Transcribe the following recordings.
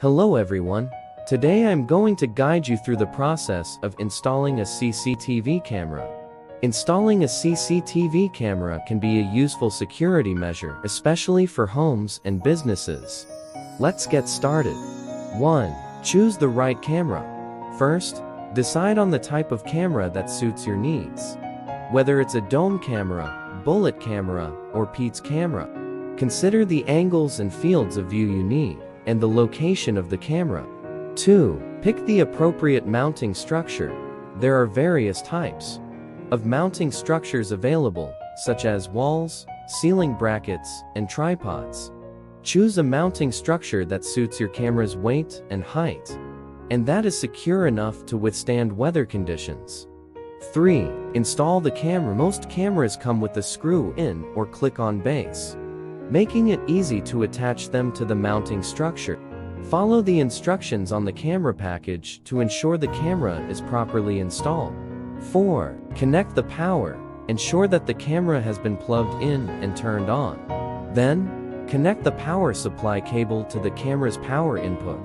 Hello everyone. Today I'm going to guide you through the process of installing a CCTV camera. Installing a CCTV camera can be a useful security measure, especially for homes and businesses. Let's get started. 1. Choose the right camera. First, decide on the type of camera that suits your needs. Whether it's a dome camera, bullet camera, or Pete's camera, consider the angles and fields of view you need, and the location of the camera. 2. Pick the appropriate mounting structure. There are various types of mounting structures available, such as walls, ceiling brackets, and tripods. Choose a mounting structure that suits your camera's weight and height, and that is secure enough to withstand weather conditions. 3. Install the camera. Most cameras come with a screw-in or click-on base, making it easy to attach them to the mounting structure. Follow the instructions on the camera package to ensure the camera is properly installed. 4. Connect the power. Ensure that the camera has been plugged in and turned on. Then, connect the power supply cable to the camera's power input,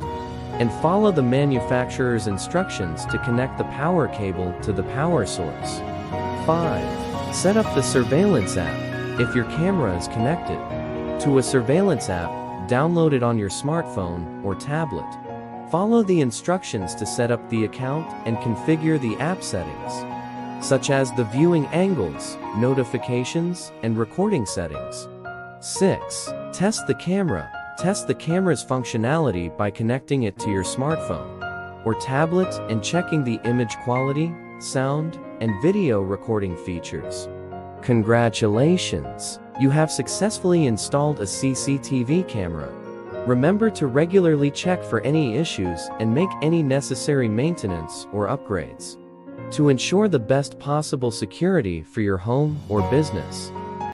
and follow the manufacturer's instructions to connect the power cable to the power source. 5. Set up the surveillance app if your camera is connected to a surveillance app. Download it on your smartphone or tablet. Follow the instructions to set up the account and configure the app settings, such as the viewing angles, notifications, and recording settings. 6. Test the camera. Test the camera's functionality by connecting it to your smartphone or tablet and checking the image quality, sound, and video recording features. Congratulations! You have successfully installed a CCTV camera. Remember to regularly check for any issues and make any necessary maintenance or upgrades to ensure the best possible security for your home or business.